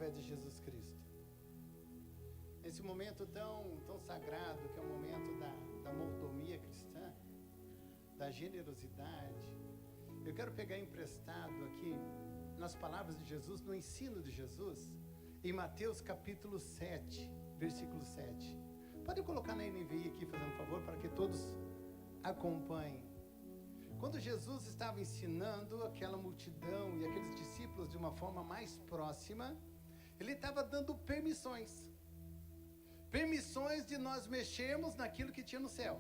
através de Jesus Cristo. Nesse momento tão sagrado, que é o momento da mordomia cristã, da generosidade, eu quero pegar emprestado aqui nas palavras de Jesus, no ensino de Jesus, em Mateus capítulo 7, versículo 7. Pode colocar na NVI aqui, fazendo um favor, para que todos acompanhem. Quando Jesus estava ensinando aquela multidão e aqueles discípulos de uma forma mais próxima, ele estava dando permissões de nós mexermos naquilo que tinha no céu,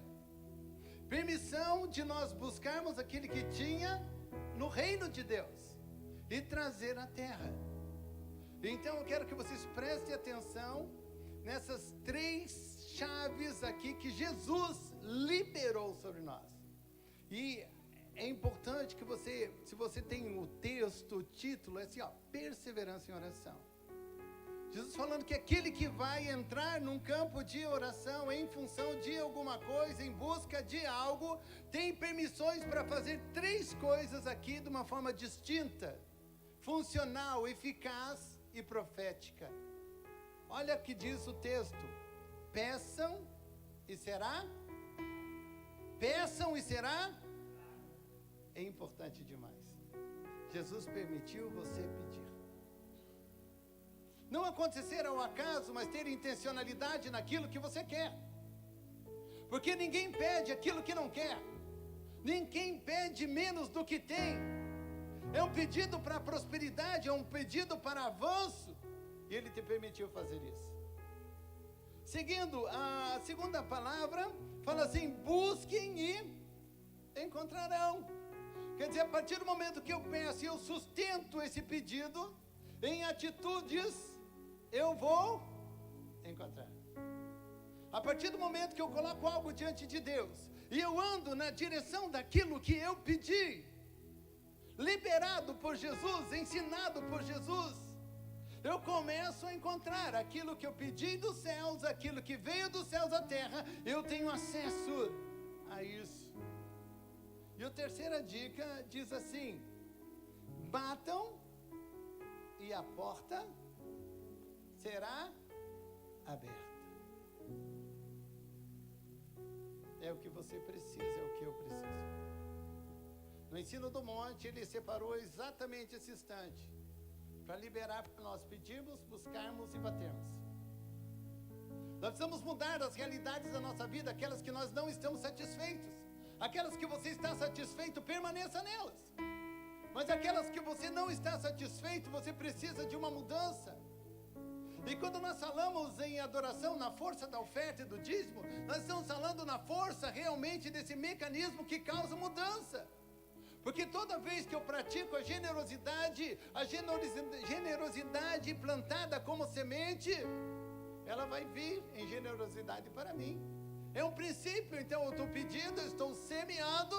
permissão de nós buscarmos aquilo que tinha no reino de Deus e trazer à terra. Então eu quero que vocês prestem atenção nessas 3 chaves aqui que Jesus liberou sobre nós. E é importante que você, se você tem o texto, o título, é assim, perseverança em oração. Jesus falando que aquele que vai entrar num campo de oração em função de alguma coisa, em busca de algo, tem permissões para fazer 3 coisas aqui de uma forma distinta, funcional, eficaz e profética. Olha o que diz o texto: peçam e será? Peçam e será? É importante demais. Jesus permitiu você pedir. Não acontecer ao acaso, mas ter intencionalidade naquilo que você quer. Porque ninguém pede aquilo que não quer. Ninguém pede menos do que tem. É um pedido para prosperidade, é um pedido para avanço. E Ele te permitiu fazer isso. Seguindo, a segunda palavra fala assim: busquem e encontrarão. Quer dizer, a partir do momento que eu peço e eu sustento esse pedido em atitudes, eu vou encontrar. A partir do momento que eu coloco algo diante de Deus e eu ando na direção daquilo que eu pedi, liberado por Jesus, ensinado por Jesus, eu começo a encontrar aquilo que eu pedi dos céus, aquilo que veio dos céus à terra, eu tenho acesso a isso. E a terceira dica diz assim: batam e a porta será aberta. É o que você precisa, é o que eu preciso. No ensino do monte, ele separou exatamente esse instante para liberar para nós pedirmos, buscarmos e batermos. Nós precisamos mudar as realidades da nossa vida, aquelas que nós não estamos satisfeitos. Aquelas que você está satisfeito, permaneça nelas. Mas aquelas que você não está satisfeito, você precisa de uma mudança. E quando nós falamos em adoração na força da oferta e do dízimo, nós estamos falando na força realmente desse mecanismo que causa mudança. Porque toda vez que eu pratico a generosidade plantada como semente, ela vai vir em generosidade para mim. É um princípio. Então eu estou pedindo, eu estou semeando,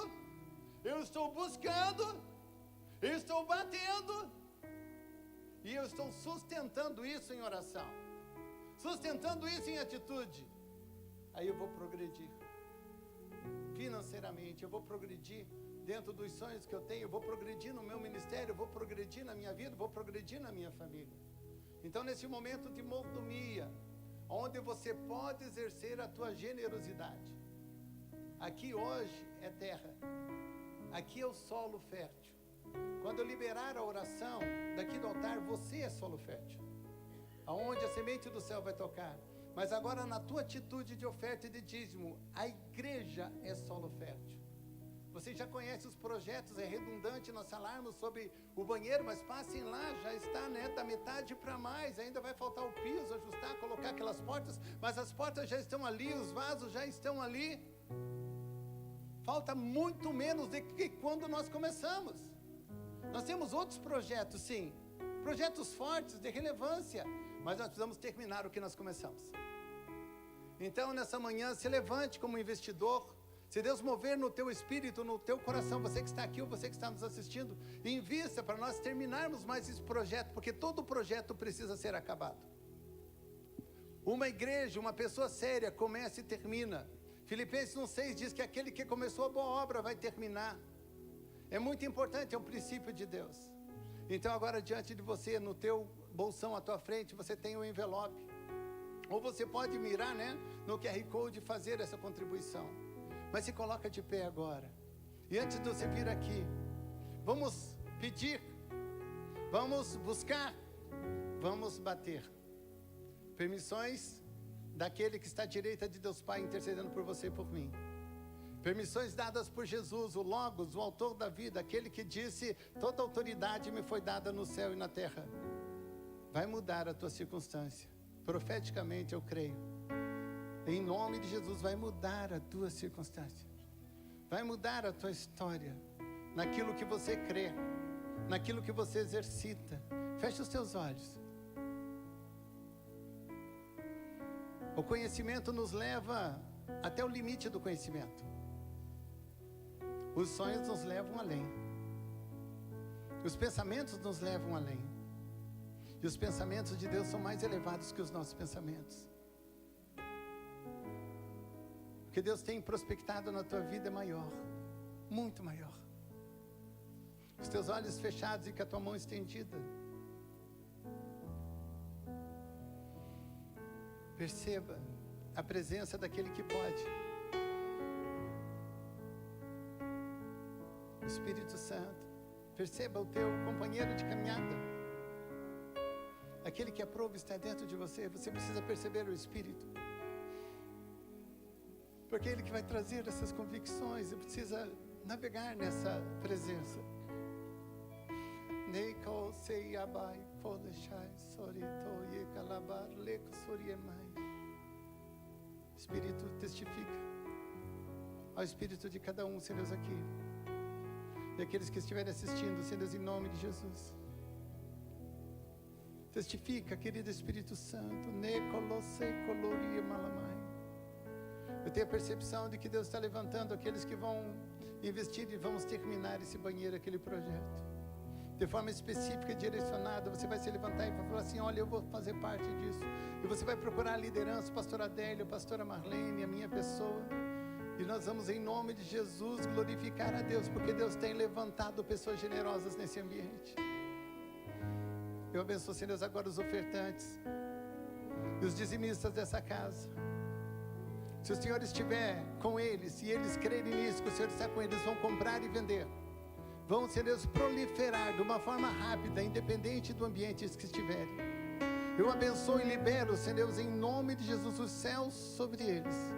eu estou buscando, eu estou batendo, e eu estou sustentando isso em oração, sustentando isso em atitude. Aí eu vou progredir financeiramente, eu vou progredir dentro dos sonhos que eu tenho, eu vou progredir no meu ministério, eu vou progredir na minha vida, eu vou progredir na minha família. Então, nesse momento de mordomia, onde você pode exercer a tua generosidade, aqui hoje é terra, aqui é o solo fértil. Quando eu liberar a oração daqui do altar, você é solo fértil, aonde a semente do céu vai tocar. Mas agora, na tua atitude de oferta e de dízimo, a igreja é solo fértil. Você já conhece os projetos, é redundante nós falarmos sobre o banheiro, mas passem lá, já está, da metade para mais, ainda vai faltar o piso, ajustar, colocar aquelas portas, mas as portas já estão ali, os vasos já estão ali. Falta muito menos do que quando nós começamos. Nós temos outros projetos, sim, projetos fortes, de relevância, mas nós precisamos terminar o que nós começamos. Então, nessa manhã, se levante como investidor. Se Deus mover no teu espírito, no teu coração, você que está aqui ou você que está nos assistindo, invista para nós terminarmos mais esse projeto, porque todo projeto precisa ser acabado. Uma igreja, uma pessoa séria, começa e termina. Filipenses 1,6 diz que aquele que começou a boa obra vai terminar. É muito importante, é um princípio de Deus. Então agora diante de você, no teu bolsão à tua frente, você tem um envelope. Ou você pode mirar, né, no QR Code e fazer essa contribuição. Mas se coloca de pé agora. E antes de você vir aqui, vamos pedir, vamos buscar, vamos bater. Permissões daquele que está à direita de Deus Pai intercedendo por você e por mim. Permissões dadas por Jesus, o Logos, o autor da vida, aquele que disse: toda autoridade me foi dada no céu e na terra. Vai mudar a tua circunstância. Profeticamente eu creio. Em nome de Jesus, vai mudar a tua circunstância. Vai mudar a tua história. Naquilo que você crê, naquilo que você exercita. Feche os teus olhos. O conhecimento nos leva até o limite do conhecimento. Os sonhos nos levam além. Os pensamentos nos levam além. E os pensamentos de Deus são mais elevados que os nossos pensamentos. O que Deus tem prospectado na tua vida é maior, muito maior. Os teus olhos fechados e com a tua mão estendida. Perceba a presença daquele que pode. O Espírito Santo. Perceba o teu companheiro de caminhada. Aquele que aprova está dentro de você. Você precisa perceber o Espírito. Porque é Ele que vai trazer essas convicções. Você precisa navegar nessa presença. Espírito, testifica ao Espírito de cada um, Senhor Deus, aqui. E aqueles que estiverem assistindo, Senhor Deus, em nome de Jesus. Testifica, querido Espírito Santo. Eu tenho a percepção de que Deus está levantando aqueles que vão investir e vamos terminar esse banheiro, aquele projeto. De forma específica e direcionada, você vai se levantar e vai falar assim: olha, eu vou fazer parte disso. E você vai procurar a liderança, o pastor Adélio, a pastora Marlene, a minha pessoa. E nós vamos, em nome de Jesus, glorificar a Deus, porque Deus tem levantado pessoas generosas nesse ambiente. Eu abençoo, Senhor Deus, agora os ofertantes e os dizimistas dessa casa. Se o Senhor estiver com eles, se eles crerem nisso, que o Senhor está com eles, vão comprar e vender. Vão, Senhor Deus, proliferar de uma forma rápida, independente do ambiente que estiverem. Eu abençoo e libero, Senhor Deus, em nome de Jesus, os céus sobre eles.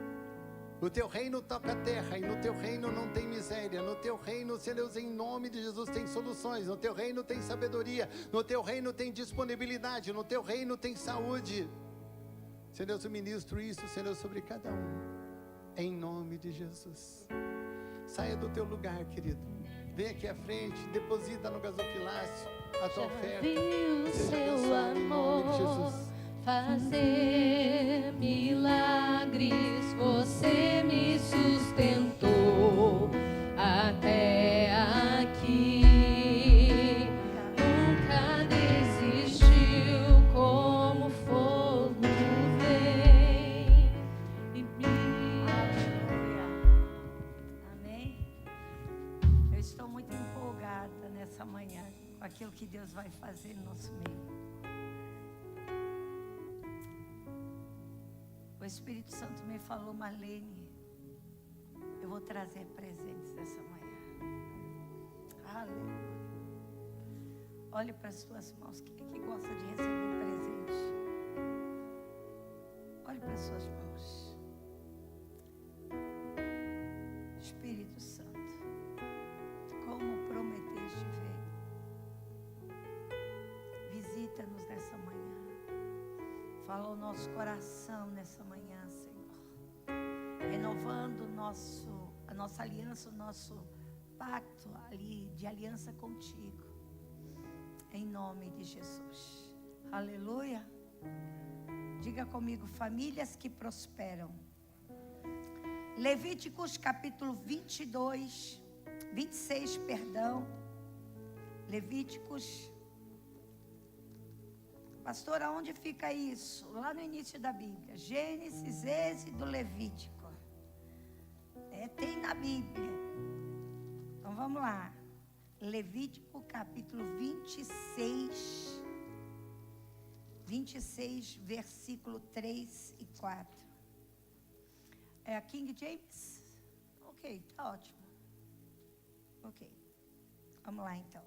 O teu reino toca a terra, e no teu reino não tem miséria. No teu reino, Senhor Deus, em nome de Jesus, tem soluções. No teu reino tem sabedoria. No teu reino tem disponibilidade. No teu reino tem saúde. Senhor Deus, eu ministro isso, Senhor Deus, sobre cada um. Em nome de Jesus. Saia do teu lugar, querido. Vem aqui à frente, deposita no gasofilácio a tua oferta. Vi o seu amor fazer milagres, você me sustentou até aqui. Nunca desistiu, como fogo vem e me... Amém? Eu estou muito empolgada nessa manhã com aquilo que Deus vai fazer no nosso meio. O Espírito Santo me falou: Marlene, eu vou trazer presentes essa manhã. Aleluia. Olhe para as suas mãos. Quem é que gosta de receber presente? Olhe para as suas mãos. Espírito Santo, como prometeste, vem. Visita-nos nessa manhã. Fala ao nosso coração nessa manhã, Senhor. Renovando a nossa aliança, o nosso pacto ali de aliança contigo. Em nome de Jesus. Aleluia. Diga comigo: famílias que prosperam. Levíticos capítulo 26, perdão. Levíticos. Pastor, aonde fica isso? Lá no início da Bíblia. Gênesis, Êxodo, Levítico. Tem na Bíblia. Então vamos lá. Levítico capítulo 26, versículo 3 e 4. É a King James? Ok, tá ótimo. Ok, vamos lá então.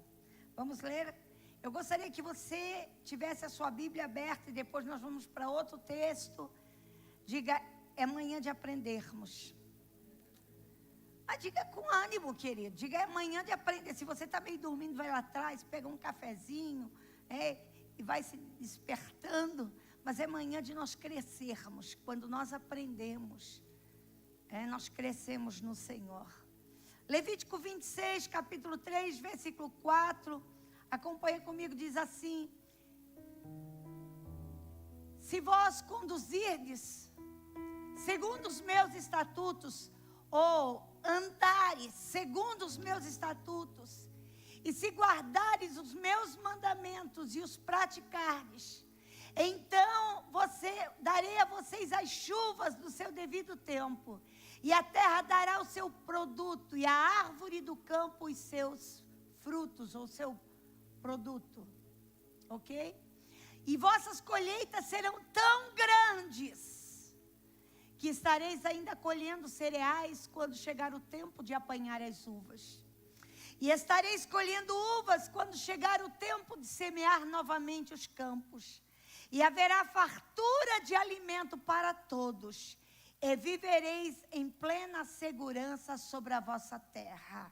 Vamos ler. Eu gostaria que você tivesse a sua Bíblia aberta e depois nós vamos para outro texto. Diga, é manhã de aprendermos. Mas diga com ânimo, querido. Diga, é manhã de aprender. Se você está meio dormindo, vai lá atrás, pega um cafezinho, e vai se despertando. Mas é manhã de nós crescermos. Quando nós aprendemos, nós crescemos no Senhor. Levítico 26, capítulo 3, versículo 4. Acompanha comigo, diz assim: se vós conduzirdes segundo os meus estatutos, ou andares segundo os meus estatutos, e se guardares os meus mandamentos e os praticardes, então darei a vocês as chuvas do seu devido tempo, e a terra dará o seu produto, e a árvore do campo os seus frutos, ou seu produto, ok? E vossas colheitas serão tão grandes que estareis ainda colhendo cereais quando chegar o tempo de apanhar as uvas. E estareis colhendo uvas quando chegar o tempo de semear novamente os campos. E haverá fartura de alimento para todos. E vivereis em plena segurança sobre a vossa terra.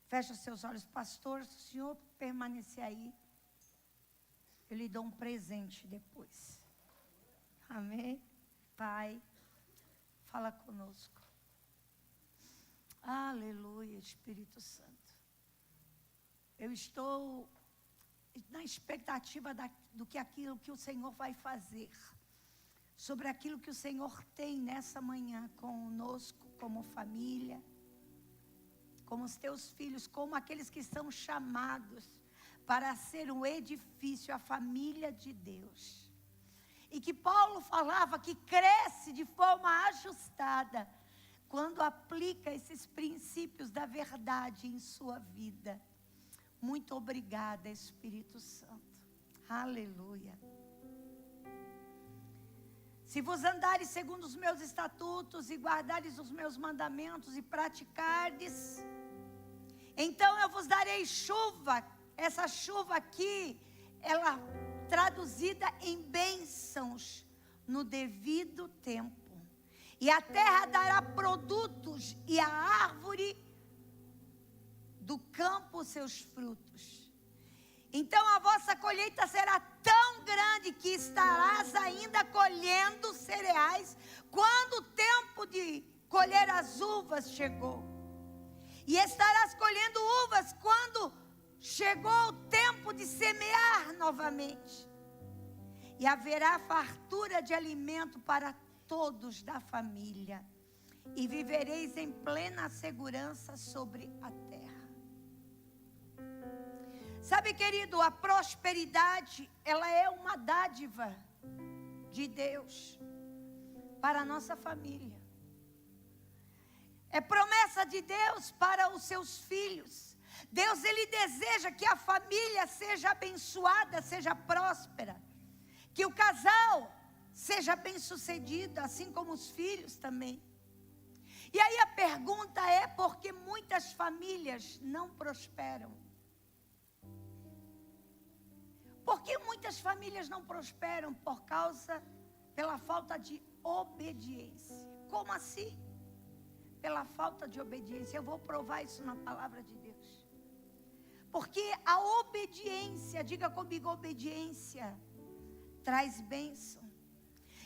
Fecha os seus olhos, pastor. Se o senhor permanecer aí, eu lhe dou um presente depois. Amém? Pai, fala conosco. Aleluia, Espírito Santo. Eu estou na expectativa do que aquilo que o Senhor vai fazer. Sobre aquilo que o Senhor tem nessa manhã conosco, como família, como os teus filhos, como aqueles que são chamados para ser um edifício, a família de Deus. E que Paulo falava que cresce de forma ajustada quando aplica esses princípios da verdade em sua vida. Muito obrigada, Espírito Santo. Aleluia. Se vos andares segundo os meus estatutos e guardares os meus mandamentos e praticardes, então eu vos darei chuva. Essa chuva aqui, ela traduzida em bênçãos no devido tempo. E a terra dará produtos e a árvore do campo seus frutos. Então a vossa colheita será tão grande que estarás ainda colhendo cereais quando o tempo de colher as uvas chegou. E estarás colhendo uvas quando chegou o tempo de semear novamente. E haverá fartura de alimento para todos da família. E vivereis em plena segurança sobre a terra. Sabe, querido, a prosperidade, ela é uma dádiva de Deus para a nossa família. É promessa de Deus para os seus filhos. Deus, Ele deseja que a família seja abençoada, seja próspera. Que o casal seja bem-sucedido, assim como os filhos também. E aí a pergunta é, por que muitas famílias não prosperam? Por que muitas famílias não prosperam? Pela falta de obediência. Como assim? Pela falta de obediência. Eu vou provar isso na palavra de Deus. Porque a obediência, diga comigo, obediência traz bênção.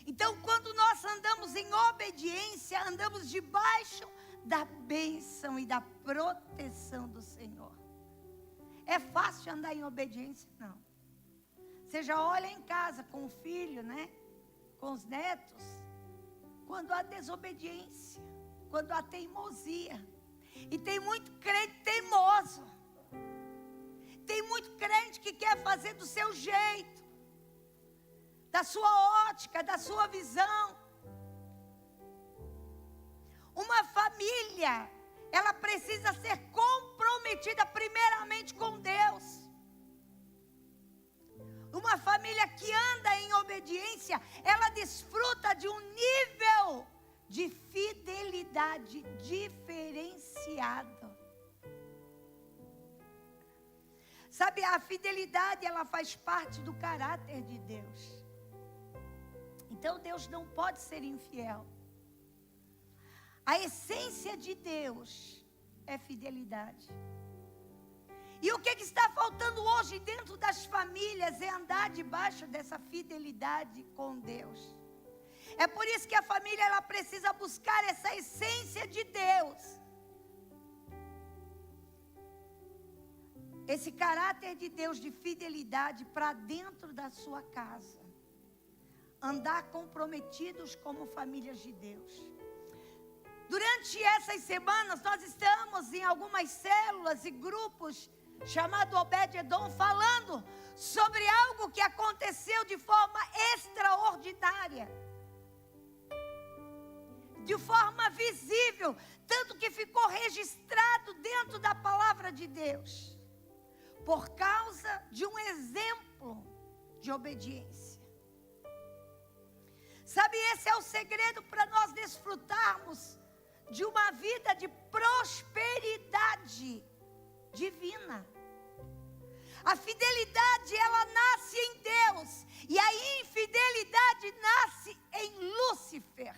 Então, quando nós andamos em obediência, andamos debaixo da bênção e da proteção do Senhor. É fácil andar em obediência? Não. Você já olha em casa com o filho, né? Com os netos. Quando há desobediência, quando há teimosia. E tem muito crente teimoso. Tem muito crente que quer fazer do seu jeito, da sua ótica, da sua visão. Uma família, ela precisa ser comprometida comprometida primeiramente com Deus. Uma família que anda em obediência, ela desfruta de um nível de fidelidade diferenciado. Sabe, a fidelidade, ela faz parte do caráter de Deus. Então Deus não pode ser infiel. A essência de Deus é fidelidade. E o que está faltando hoje dentro das famílias é andar debaixo dessa fidelidade com Deus. É por isso que a família, ela precisa buscar essa essência de Deus. Esse caráter de Deus de fidelidade para dentro da sua casa. Andar comprometidos como famílias de Deus. Durante essas semanas, nós estamos em algumas células e grupos chamado Obed-Edom, falando sobre algo que aconteceu de forma extraordinária. De forma visível, tanto que ficou registrado dentro da palavra de Deus. Por causa de um exemplo de obediência. Sabe, esse é o segredo para nós desfrutarmos de uma vida de prosperidade divina. A fidelidade, ela nasce em Deus, e a infidelidade nasce em Lúcifer.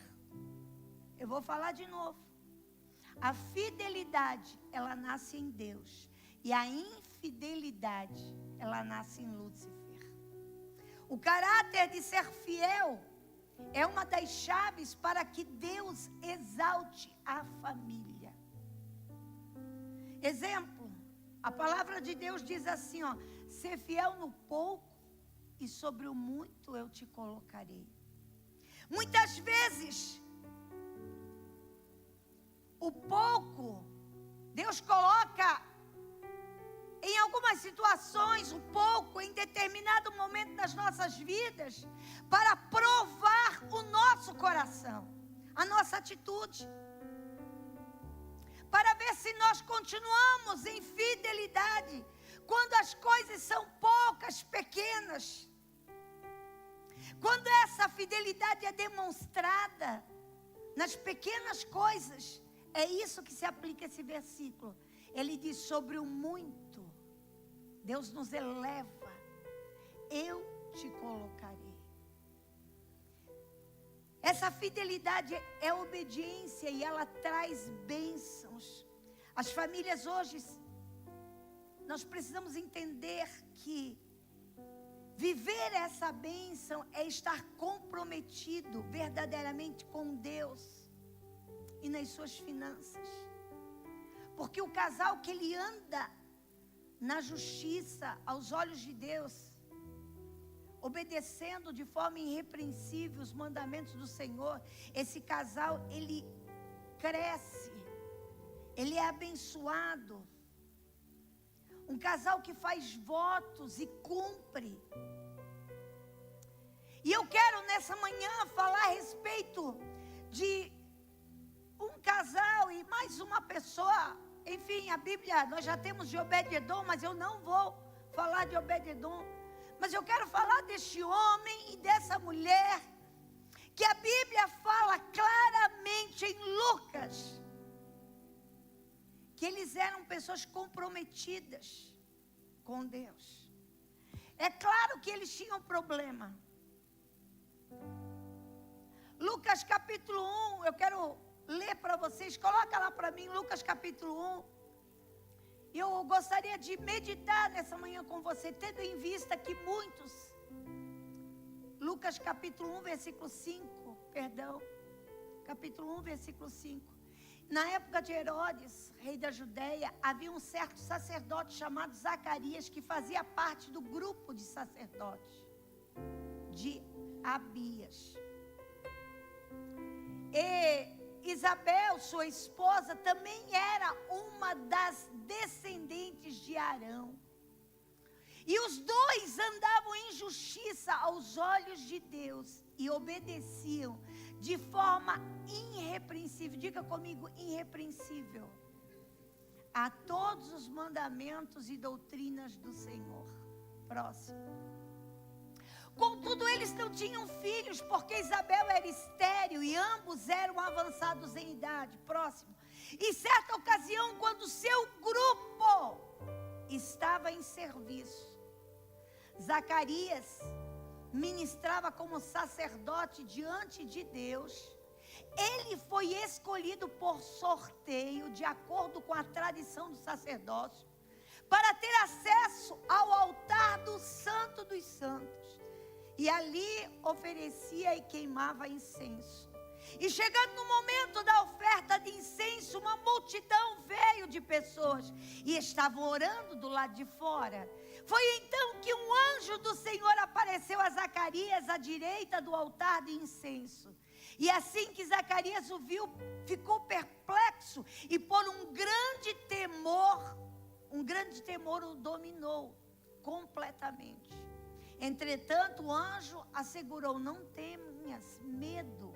Eu vou falar de novo. A fidelidade, ela nasce em Deus, e a infidelidade, ela nasce em Lúcifer. O caráter de ser fiel é uma das chaves para que Deus exalte a família. Exemplo, a palavra de Deus diz assim, ó: ser fiel no pouco e sobre o muito eu te colocarei. Muitas vezes, o pouco, Deus coloca em algumas situações, um pouco, em determinado momento das nossas vidas, para provar o nosso coração, a nossa atitude, para ver se nós continuamos em fidelidade, quando as coisas são poucas, pequenas. Quando essa fidelidade é demonstrada nas pequenas coisas, é isso que se aplica esse versículo. Ele diz: sobre o muito, Deus nos eleva, eu te colocarei. Essa fidelidade é obediência e ela traz bênçãos. As famílias hoje, nós precisamos entender que viver essa bênção é estar comprometido verdadeiramente com Deus e nas suas finanças. Porque o casal que ele anda na justiça, aos olhos de Deus, obedecendo de forma irrepreensível os mandamentos do Senhor, esse casal, ele cresce, ele é abençoado. Um casal que faz votos e cumpre. E eu quero nessa manhã falar a respeito de um casal e mais uma pessoa. Enfim, a Bíblia, nós já temos de Obed-Edom, mas eu não vou falar de Obed-Edom. Mas eu quero falar deste homem e dessa mulher, que a Bíblia fala claramente em Lucas, que eles eram pessoas comprometidas com Deus. É claro que eles tinham problema. Lucas capítulo 1, eu quero ler para vocês, coloca lá para mim, Lucas capítulo 1. Eu gostaria de meditar nessa manhã com você, tendo em vista que muitos, Lucas capítulo 1, versículo 5, capítulo 1, versículo 5. Na época de Herodes, rei da Judeia, havia um certo sacerdote chamado Zacarias, que fazia parte do grupo de sacerdotes de Abias. E Isabel, sua esposa, também era uma das descendentes de Arão. E os dois andavam em justiça aos olhos de Deus e obedeciam de forma irrepreensível. Diga comigo, irrepreensível. a todos os mandamentos e doutrinas do Senhor. Próximo. Contudo, eles não tinham filhos, porque Isabel era estéril e ambos eram avançados em idade. Próximo. Em certa ocasião, quando seu grupo estava em serviço, Zacarias ministrava como sacerdote diante de Deus. Ele foi escolhido por sorteio, de acordo com a tradição do sacerdócio, para ter acesso ao altar do Santo dos Santos. E ali oferecia e queimava incenso. E chegando no momento da oferta de incenso, uma multidão veio de pessoas e estavam orando do lado de fora. Foi então que um anjo do Senhor apareceu a Zacarias à direita do altar de incenso. E assim que Zacarias o viu, ficou perplexo e por um grande temor o dominou completamente. Entretanto, o anjo assegurou: não tenhas medo,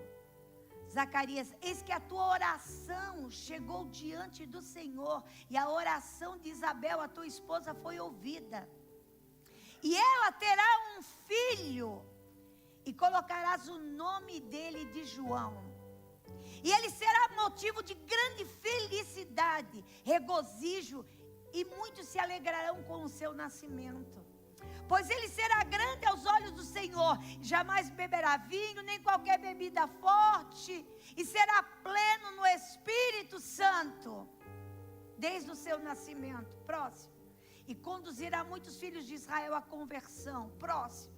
Zacarias, eis que a tua oração chegou diante do Senhor, e a oração de Isabel, a tua esposa, foi ouvida. E ela terá um filho, e colocarás o nome dele de João. E ele será motivo de grande felicidade, regozijo, e muitos se alegrarão com o seu nascimento. Pois ele será grande aos olhos do Senhor, jamais beberá vinho, nem qualquer bebida forte, e será pleno no Espírito Santo, desde o seu nascimento. Próximo. E conduzirá muitos filhos de Israel à conversão. Próximo.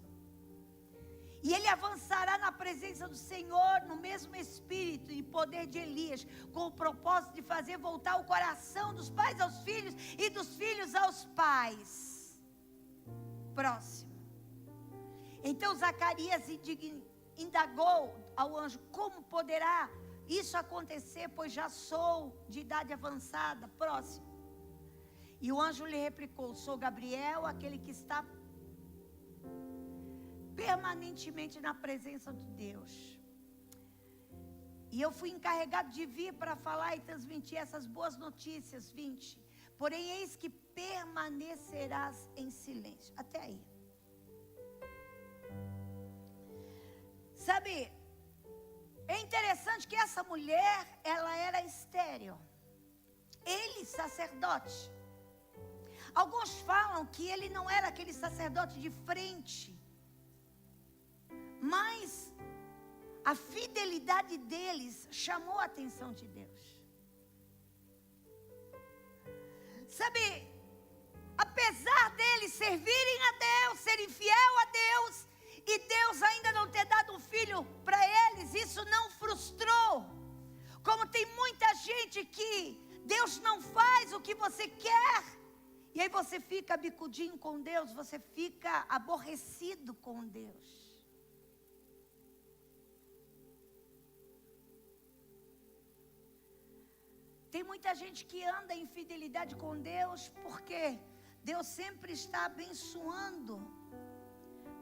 E ele avançará na presença do Senhor, no mesmo espírito e poder de Elias, com o propósito de fazer voltar o coração dos pais aos filhos e dos filhos aos pais. Próximo. Então Zacarias indagou ao anjo: como poderá isso acontecer, pois já sou de idade avançada? Próximo. E o anjo lhe replicou: sou Gabriel, aquele que está permanentemente na presença de Deus. E eu fui encarregado de vir para falar e transmitir essas boas notícias. 20. Porém, eis que permanecerás em silêncio. Até aí. Sabe, é interessante que essa mulher, ela era estéril. Ele, sacerdote. Alguns falam que ele não era aquele sacerdote de frente, mas a fidelidade deles chamou a atenção de Deus. Sabe, apesar deles servirem a Deus, serem fiel a Deus, e Deus ainda não ter dado um filho para eles, isso não frustrou. Como tem muita gente que Deus não faz o que você quer, e aí você fica bicudinho com Deus, você fica aborrecido com Deus. Tem muita gente que anda em fidelidade com Deus, porque Deus sempre está abençoando.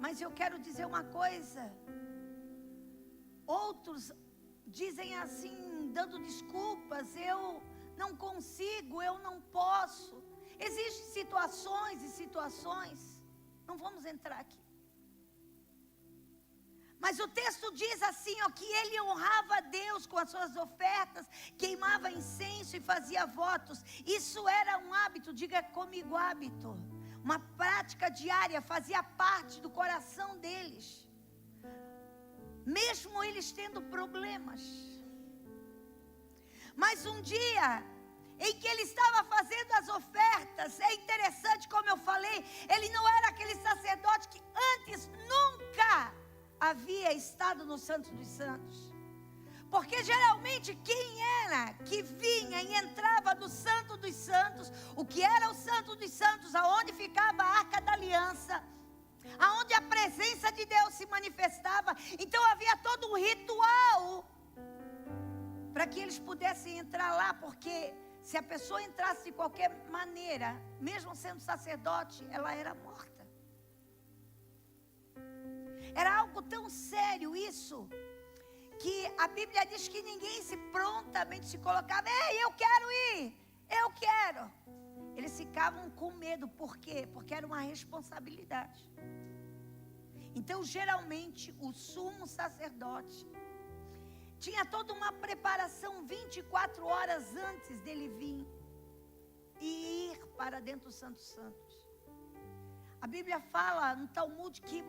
Mas eu quero dizer uma coisa. Outros dizem assim, dando desculpas: eu não consigo, eu não posso. Existem situações e situações. Não vamos entrar aqui. Mas o texto diz assim, ó, que ele honrava a Deus com as suas ofertas, queimava incenso e fazia votos. Isso era um hábito, diga comigo, hábito. Uma prática diária, fazia parte do coração deles. Mesmo eles tendo problemas. Mas um dia em que ele estava fazendo as ofertas, é interessante, como eu falei, ele não era aquele sacerdote que antes nunca havia estado no Santo dos Santos. Porque geralmente quem era que vinha e entrava no Santo dos Santos, o que era o Santo dos Santos, aonde ficava a Arca da Aliança, aonde a presença de Deus se manifestava. Então havia todo um ritual para que eles pudessem entrar lá, porque se a pessoa entrasse de qualquer maneira, mesmo sendo sacerdote, ela era morta. Era algo tão sério isso, que a Bíblia diz que ninguém prontamente se colocava: ei, eu quero ir. eu quero. Eles ficavam com medo, por quê? Porque era uma responsabilidade. Então, geralmente, o sumo sacerdote tinha toda uma preparação 24 horas antes dele vir e ir para dentro do Santo dos Santos. A Bíblia fala no Talmud que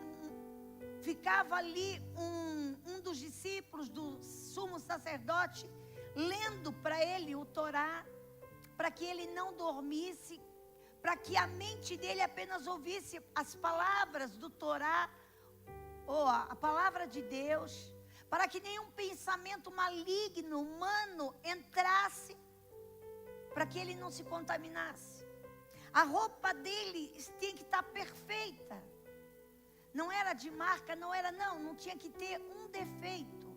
ficava ali um dos discípulos do sumo sacerdote lendo para ele o Torá, para que ele não dormisse, para que a mente dele apenas ouvisse as palavras do Torá, ou a palavra de Deus, para que nenhum pensamento maligno, humano, entrasse, para que ele não se contaminasse. A roupa dele tinha que estar perfeita. Não era de marca, não tinha que ter um defeito.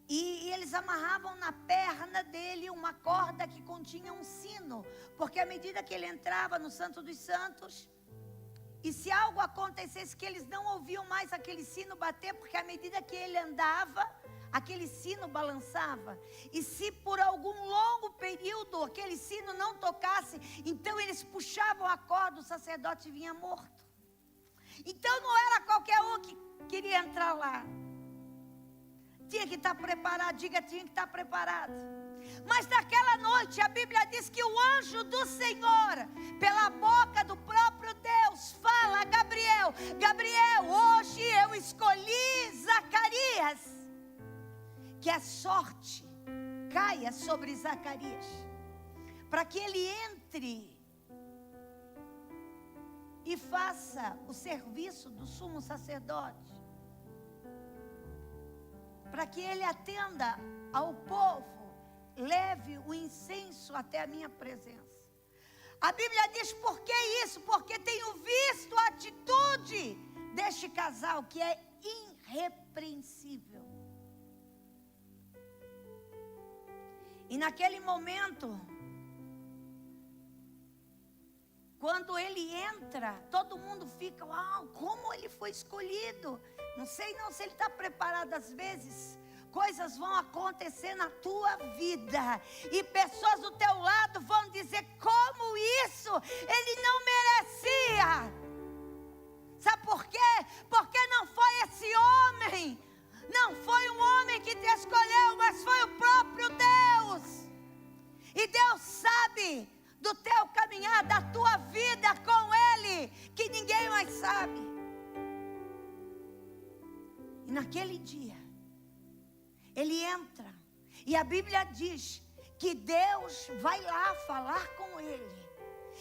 E eles amarravam na perna dele uma corda que continha um sino, porque à medida que ele entrava no Santo dos Santos, e se algo acontecesse que eles não ouviam mais aquele sino bater, porque à medida que ele andava, aquele sino balançava. E se por algum longo período aquele sino não tocasse, então eles puxavam a corda, o sacerdote vinha morto. Então não era qualquer um que queria entrar lá. Tinha que estar preparado, tinha que estar preparado. Mas naquela noite a Bíblia diz que o anjo do Senhor, pela boca do próprio Deus, fala a Gabriel: Gabriel, hoje eu escolhi Zacarias, que a sorte caia sobre Zacarias, para que ele entre e faça o serviço do sumo sacerdote, para que ele atenda ao povo, leve o incenso até a minha presença. A Bíblia diz: por que isso? Porque tenho visto a atitude deste casal, que é irrepreensível. E naquele momento, quando ele entra, todo mundo fica: uau, como ele foi escolhido. Não sei não se ele está preparado. Às vezes, coisas vão acontecer na tua vida, e pessoas do teu lado vão dizer: como isso? Ele não merecia. Sabe por quê? Porque não foi esse homem, não foi um homem que te escolheu, mas foi o próprio Deus. E Deus sabe do teu caminhar, da tua vida com Ele, que ninguém mais sabe. E naquele dia, ele entra, e a Bíblia diz que Deus vai lá falar com ele.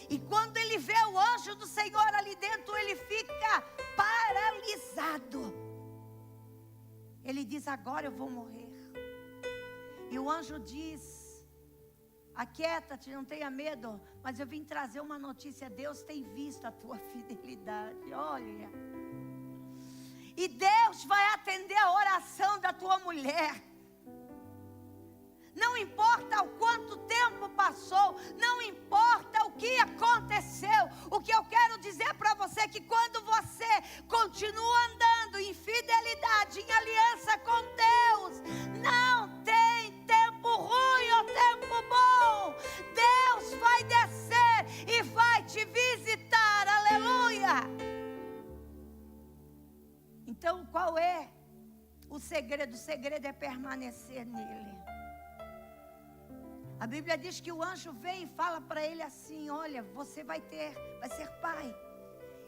E quando ele vê o anjo do Senhor ali dentro, ele fica paralisado. Ele diz: agora eu vou morrer. E o anjo diz: aquieta-te, não tenha medo, mas eu vim trazer uma notícia. Deus tem visto a tua fidelidade. Olha, e Deus vai atender a oração da tua mulher. Não importa o quanto tempo passou, não importa o que aconteceu. O que eu quero dizer para você é que quando você continua andando em fidelidade, em aliança com Deus, não tem tempo ruim ou tempo bom. Deus vai descer e vai te visitar. Aleluia! Então, qual é o segredo? O segredo é permanecer nele. A Bíblia diz que o anjo vem e fala para ele assim: olha, você vai ser pai.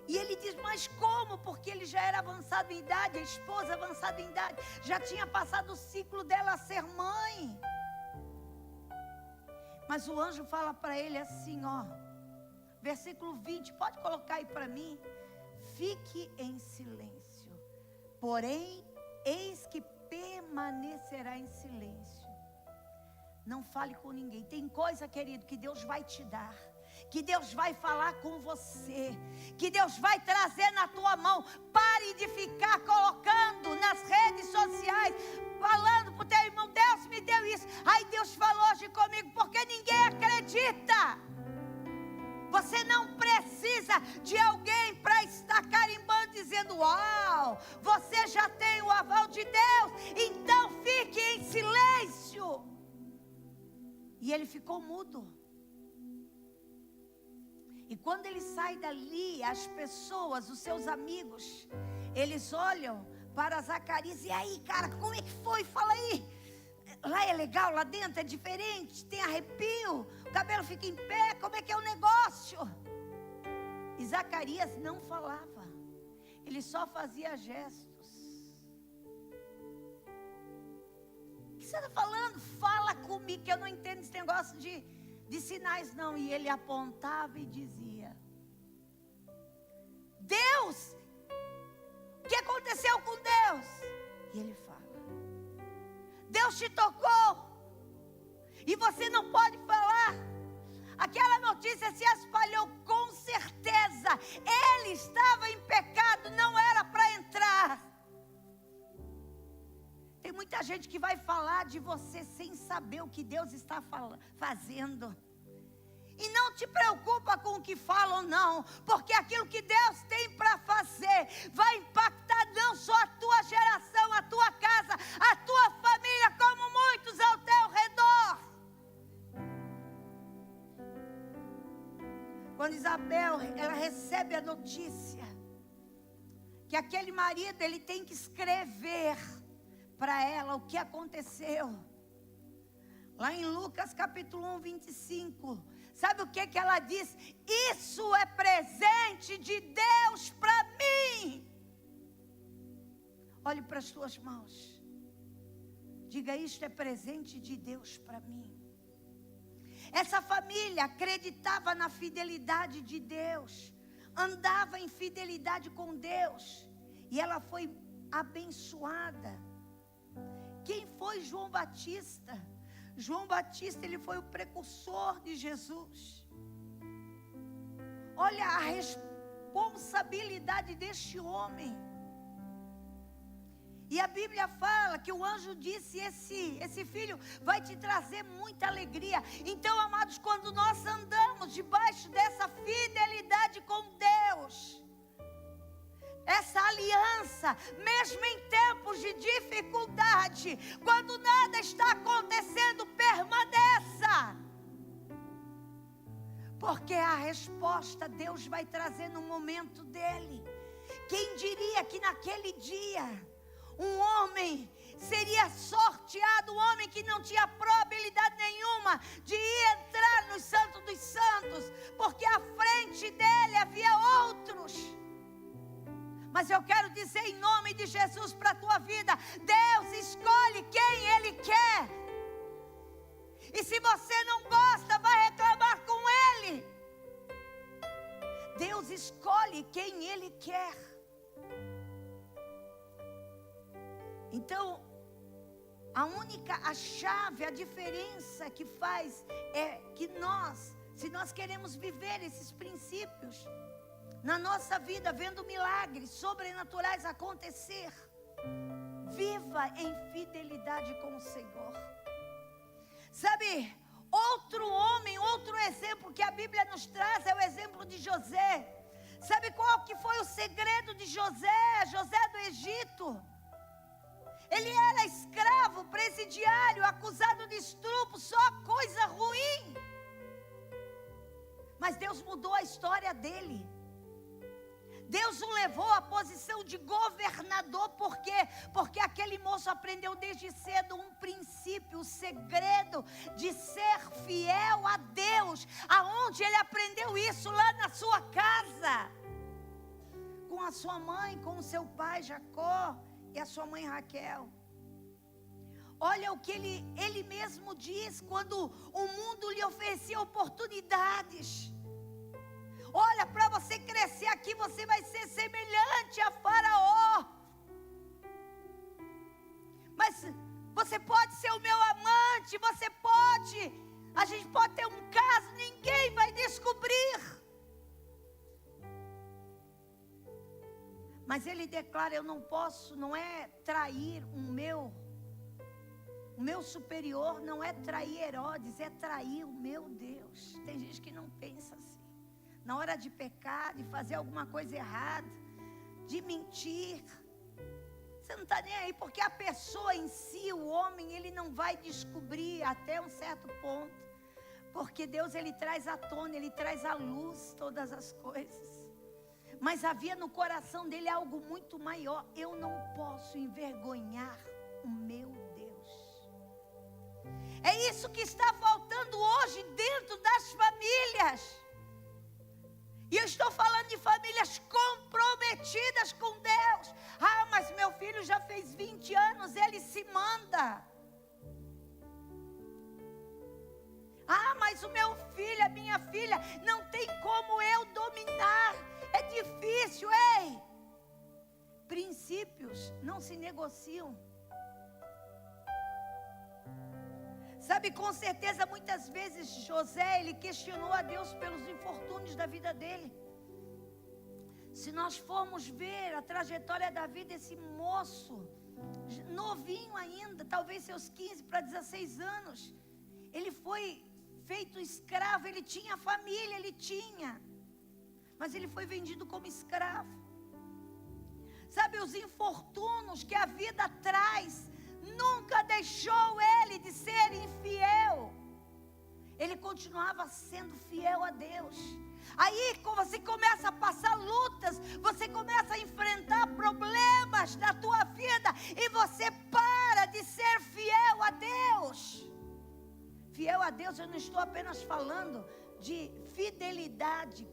E ele diz: mas como? Porque ele já era avançado em idade, a esposa avançada em idade, já tinha passado o ciclo dela a ser mãe. Mas o anjo fala para ele assim, ó, versículo 20, pode colocar aí para mim: fique em silêncio, porém, eis que permanecerá em silêncio. Não fale com ninguém. Tem coisa, querido, que Deus vai te dar, que Deus vai falar com você, que Deus vai trazer na tua mão. Pare de ficar colocando nas redes sociais, falando para o teu irmão: Deus me deu isso, ai, Deus falou hoje comigo, porque ninguém acredita. Você não precisa de alguém para estar carimbando, dizendo: uau, você já tem o aval de Deus, então fique em silêncio. E E ele ficou mudo. E quando ele sai dali, as pessoas, os seus amigos, eles olham para Zacarias. E aí, cara, como é que foi? Fala aí. Lá é legal, lá dentro é diferente, tem arrepio, o cabelo fica em pé, como é que é o negócio? E Zacarias não falava, ele só fazia gestos. O que você está falando? Fala comigo, que eu não entendo esse negócio de sinais não. E ele apontava e dizia: Deus, o que aconteceu com Deus? E ele fala: Deus te tocou, e você não pode falar. Aquela notícia se espalhou com certeza. Ele estava em pecado, não era para entrar. Tem muita gente que vai falar de você sem saber o que Deus está fazendo. E não te preocupa com o que falam, não, porque aquilo que Deus tem para fazer vai impactar não só a tua geração, a tua casa, a tua família, como muitos ao teu redor. Quando Isabel, ela recebe a notícia que aquele marido, ele tem que escrever para ela o que aconteceu. Lá em Lucas capítulo 1, 25, sabe o que ela diz? Isso é presente de Deus para mim. Olhe para as suas mãos. Diga: isto é presente de Deus para mim. Essa família acreditava na fidelidade de Deus, andava em fidelidade com Deus, e ela foi abençoada. Quem foi João Batista? João Batista, ele foi o precursor de Jesus. Olha a responsabilidade deste homem. E a Bíblia fala que o anjo disse: esse filho vai te trazer muita alegria. Então, amados, quando nós andamos debaixo dessa fidelidade com Deus, essa aliança, mesmo em tempos de dificuldade, quando nada está acontecendo, permaneça. Porque a resposta Deus vai trazer no momento dele. Quem diria que naquele dia um homem seria sorteado, um homem que não tinha probabilidade nenhuma de ir entrar no Santo dos Santos, porque à frente dele havia outros. Mas eu quero dizer em nome de Jesus para a tua vida: Deus escolhe quem Ele quer. E se você não gosta, vai reclamar com Ele. Deus escolhe quem Ele quer. Então, a chave, a diferença que faz é que se nós queremos viver esses princípios na nossa vida, vendo milagres sobrenaturais acontecer, viva em fidelidade com o Senhor. Sabe, outro homem, outro exemplo que a Bíblia nos traz é o exemplo de José. Sabe qual que foi o segredo de José? José do Egito. Ele era escravo, presidiário, acusado de estupro, só coisa ruim. Mas Deus mudou a história dele. Deus o levou à posição de governador. Por quê? Porque aquele moço aprendeu desde cedo um princípio, o segredo de ser fiel a Deus. Aonde ele aprendeu isso? Lá na sua casa, com a sua mãe, com o seu pai Jacó e a sua mãe Raquel. Olha o que ele mesmo diz quando o mundo lhe oferecia oportunidades. Olha, para você crescer aqui, você vai ser semelhante a Faraó. Mas você pode ser o meu amante, a gente pode ter um caso, ninguém vai descobrir. Mas ele declara: eu não posso, não é trair o meu superior, não é trair Herodes, é trair o meu Deus. Tem gente que não pensa assim. Na hora de pecar, de fazer alguma coisa errada, de mentir, você não está nem aí, porque a pessoa em si, o homem, ele não vai descobrir até um certo ponto. Porque Deus, Ele traz à tona, Ele traz à luz todas as coisas. Mas havia no coração dele algo muito maior. Eu não posso envergonhar o meu Deus. É isso que está faltando hoje dentro das famílias. E eu estou falando de famílias comprometidas com Deus. Ah, mas meu filho já fez 20 anos, ele se manda. Ah, mas o meu filho, a minha filha, não tem como eu dominar. É difícil, ei. Princípios não se negociam. Sabe, com certeza, muitas vezes José, ele questionou a Deus pelos infortúnios da vida dele. Se nós formos ver a trajetória da vida desse moço, novinho ainda, talvez seus 15 para 16 anos, ele foi feito escravo, ele tinha família, ele tinha, mas ele foi vendido como escravo. Sabe, os infortúnios que a vida traz nunca deixou ele de ser infiel. Ele continuava sendo fiel a Deus. Aí você começa a passar lutas, você começa a enfrentar problemas na tua vida e você para de ser fiel a Deus. Fiel a Deus, eu não estou apenas falando de fidelidade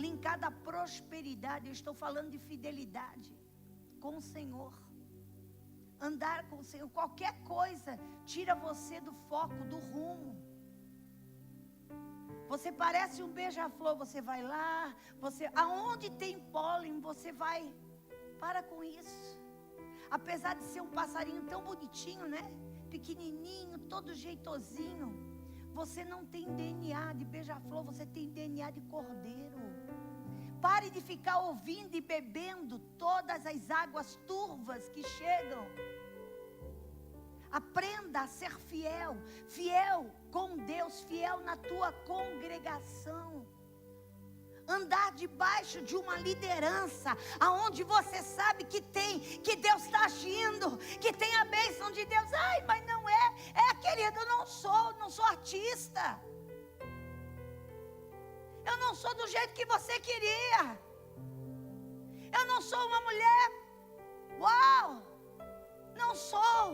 linkada à prosperidade, eu estou falando de fidelidade com o Senhor. Andar com o Senhor, qualquer coisa tira você do foco, do rumo. Você parece um beija-flor, você vai lá, aonde tem pólen, você vai. Para com isso. Apesar de ser um passarinho tão bonitinho, né? Pequenininho, todo jeitosinho, você não tem DNA de beija-flor, você tem DNA de cordeiro. Pare de ficar ouvindo e bebendo todas as águas turvas que chegam. Aprenda a ser fiel, fiel com Deus, fiel na tua congregação. Andar debaixo de uma liderança, aonde você sabe que Deus está agindo, que tem a bênção de Deus. Ai, mas não é, querido, eu não sou artista. Eu não sou do jeito que você queria. Eu não sou uma mulher, uau, não sou.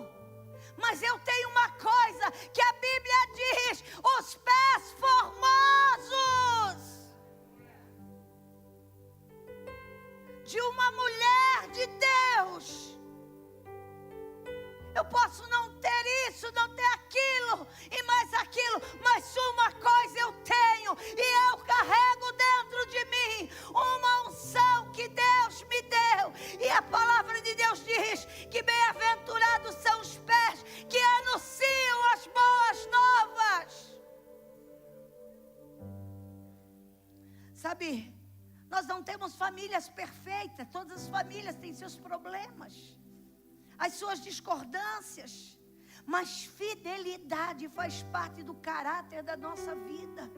Mas eu tenho uma coisa que a Bíblia diz: os pés formosos de uma mulher de Deus. Eu posso não ter isso, não ter aquilo e mais aquilo, mas uma coisa eu tenho e eu carrego dentro de mim uma unção que Deus me deu. E a palavra de Deus diz que bem-aventurados são os pés que anunciam as boas novas. Sabe, nós não temos famílias perfeitas, todas as famílias têm seus problemas, as suas discordâncias, mas fidelidade faz parte do caráter da nossa vida.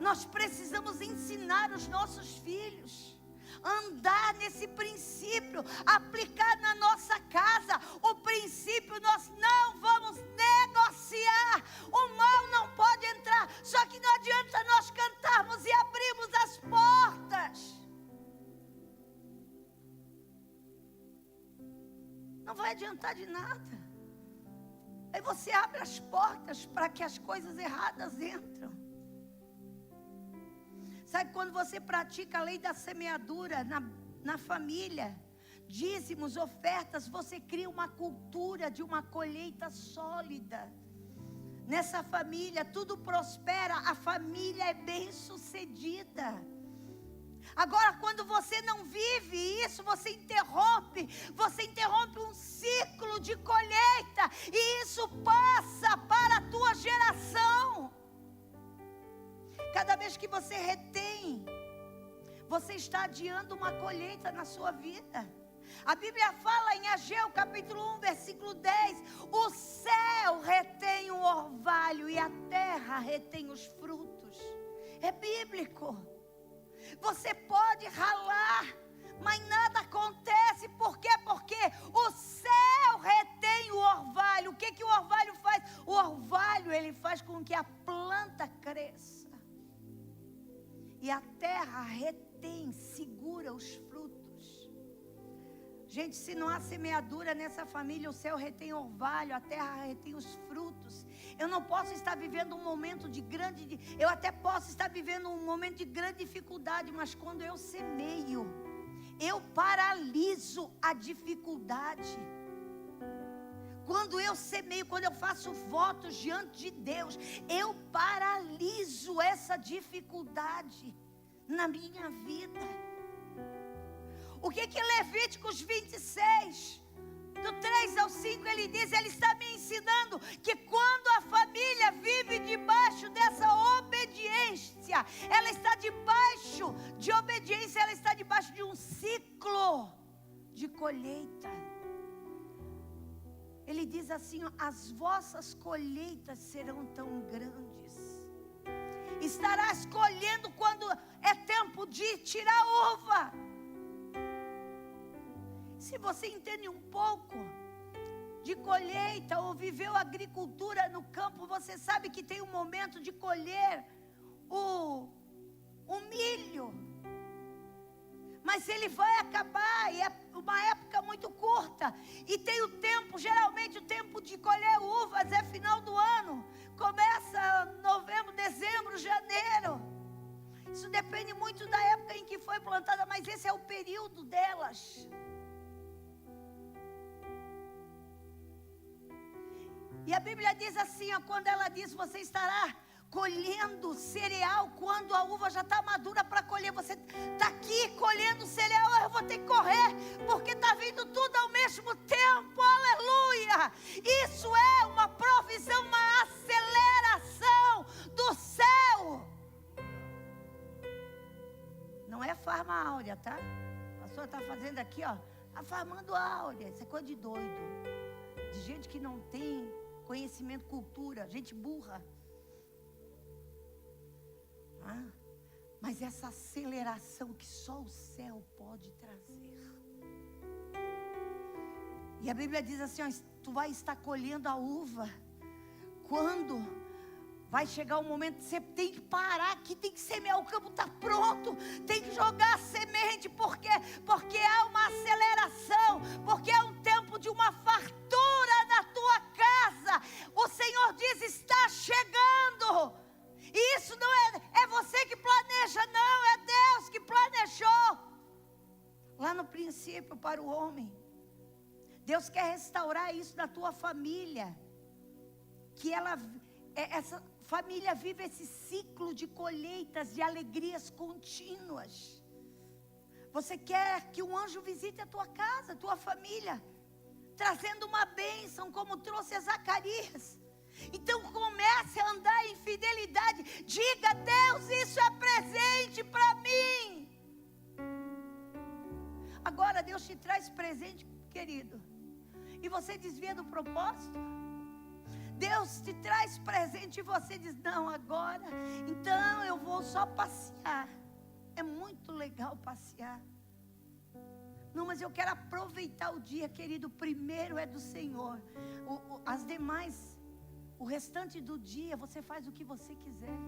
Nós precisamos ensinar os nossos filhos a andar nesse princípio, aplicar na nossa casa. O princípio nós não vamos negociar, o mal não pode entrar. Só que não adianta nós cantarmos e abrirmos as portas. Não vai adiantar de nada. Aí você abre as portas para que as coisas erradas entram. Sabe, quando você pratica a lei da semeadura na família, dízimos, ofertas, você cria uma cultura de uma colheita sólida. Nessa família tudo prospera, a família é bem-sucedida. Agora, quando você não vive isso, você interrompe um ciclo de colheita, e isso passa para a tua geração. Cada vez que você retém, você está adiando uma colheita na sua vida. A Bíblia fala em Ageu capítulo 1, versículo 10, o céu retém o orvalho e a terra retém os frutos. É bíblico. Você pode ralar, mas nada acontece. Por quê? Porque o céu retém o orvalho. O que o orvalho faz? O orvalho, ele faz com que a planta retém, segura os frutos. Gente, se não há semeadura nessa família, o céu retém orvalho, a terra retém os frutos. Eu não posso estar vivendo um momento de grande... Eu até posso estar vivendo um momento de grande dificuldade, mas quando eu semeio, eu paraliso a dificuldade. Quando eu semeio, quando eu faço votos diante de Deus, eu paraliso essa dificuldade na minha vida. O que Levíticos 26, do 3 ao 5, ele diz, ele está me ensinando que quando a família vive debaixo dessa obediência, ela está debaixo de obediência, ela está debaixo de um ciclo de colheita. Ele diz assim, as vossas colheitas serão tão grandes. Estarás colhendo quando é tempo de tirar uva. Se você entende um pouco de colheita ou viveu agricultura no campo, você sabe que tem um momento de colher o milho. Mas ele vai acabar, e é uma época muito curta. E tem o tempo, geralmente o tempo de colher uvas é final do ano. Começa novembro, dezembro, janeiro. Isso depende muito da época em que foi plantada, mas esse é o período delas. E a Bíblia diz assim, ó, quando ela diz, você estará colhendo cereal quando a uva já está madura para colher. Você está aqui colhendo cereal, eu vou ter que correr, porque está vindo tudo ao mesmo tempo, aleluia. Isso é uma provisão, uma aceleração do céu. Não é farma áurea, tá? A pessoa está fazendo aqui, ó, a farmando áurea, isso é coisa de doido, de gente que não tem conhecimento, cultura, gente burra. Mas essa aceleração que só o céu pode trazer. E a Bíblia diz assim, ó, tu vai estar colhendo a uva quando vai chegar o momento que você tem que parar aqui, tem que semear, o campo está pronto, tem que jogar a semente, porque há uma aceleração, porque é um tempo de uma fartura na tua casa. O Senhor diz, está chegando. E isso não é você que planeja, não, é Deus que planejou. Lá no princípio para o homem, Deus quer restaurar isso na tua família. Que essa família vive esse ciclo de colheitas, de alegrias contínuas. Você quer que um anjo visite a tua casa, a tua família, trazendo uma bênção como trouxe a Zacarias. Então comece a andar em fidelidade. Diga, Deus, isso é presente para mim. Agora Deus te traz presente, querido, e você desvia do propósito. Deus te traz presente e você diz, não, agora, então eu vou só passear. É muito legal passear. Não, mas eu quero aproveitar o dia, querido. Primeiro é do Senhor. As demais, o restante do dia, você faz o que você quiser.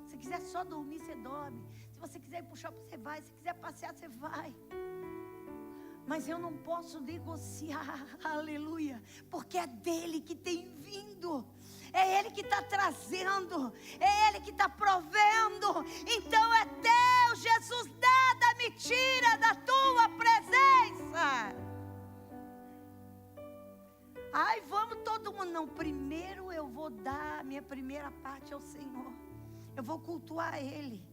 Se quiser só dormir, você dorme. Se você quiser ir para o shopping, você vai. Se quiser passear, você vai. Mas eu não posso negociar, aleluia, porque é dele que tem vindo. É ele que está trazendo. É ele que está provendo. Então é Deus, Jesus, nada me tira da tua presença. Ai, vamos todo mundo. Não, primeiro eu vou dar a minha primeira parte ao Senhor. Eu vou cultuar Ele.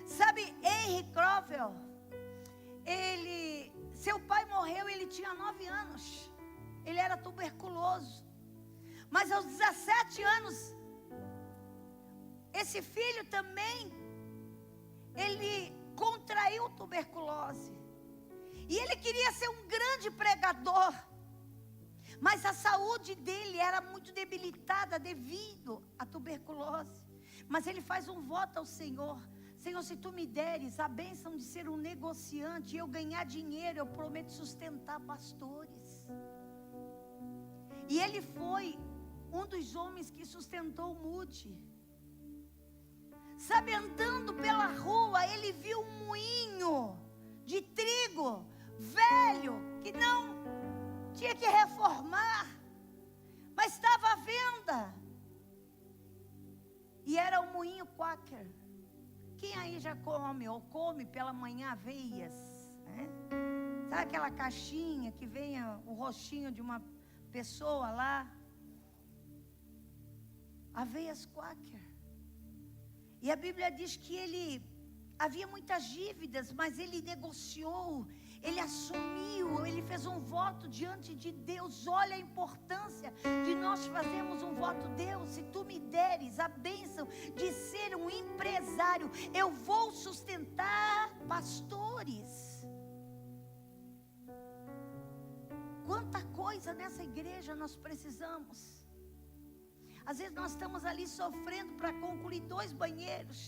Sabe, Henry Crowell, seu pai morreu, ele tinha 9 anos. Ele era tuberculoso. Mas aos 17 anos, esse filho também, ele contraiu tuberculose. E ele queria ser um grande pregador. Mas a saúde dele era muito debilitada devido à tuberculose. Mas ele faz um voto ao Senhor. Senhor, se tu me deres a bênção de ser um negociante e eu ganhar dinheiro, eu prometo sustentar pastores. E ele foi um dos homens que sustentou o Moody. Sabe, andando pela rua, ele viu um moinho de trigo velho, que não tinha que reformar, mas estava à venda. E era um moinho quaker. Quem aí já come ou come pela manhã aveias, né? Sabe aquela caixinha que vem o rostinho de uma pessoa lá? Aveias quaker. E a Bíblia diz que ele havia muitas dívidas, mas ele negociou, ele assumiu, ele fez um voto diante de Deus. Olha a importância de nós fazermos um voto. Deus, se tu me deres a bênção de ser um empresário, eu vou sustentar pastores. Quanta coisa nessa igreja nós precisamos. Às vezes nós estamos ali sofrendo para concluir 2 banheiros.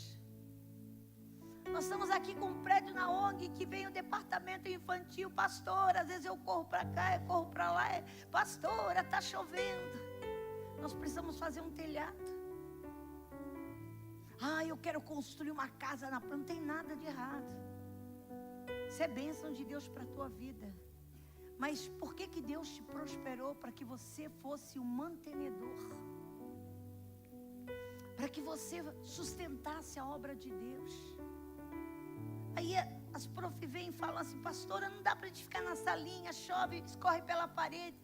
Nós estamos aqui com um prédio na ONG que vem o departamento infantil. Pastor, às vezes eu corro para cá, eu corro para lá. Pastora, está chovendo. Nós precisamos fazer um telhado. Eu quero construir uma casa na praia. Não tem nada de errado. Isso é bênção de Deus para a tua vida. Mas por que Deus te prosperou? Para que você fosse um mantenedor. Para que você sustentasse a obra de Deus. Aí as prof vêm e falam assim: pastora, não dá para a gente ficar na salinha, chove, escorre pela parede.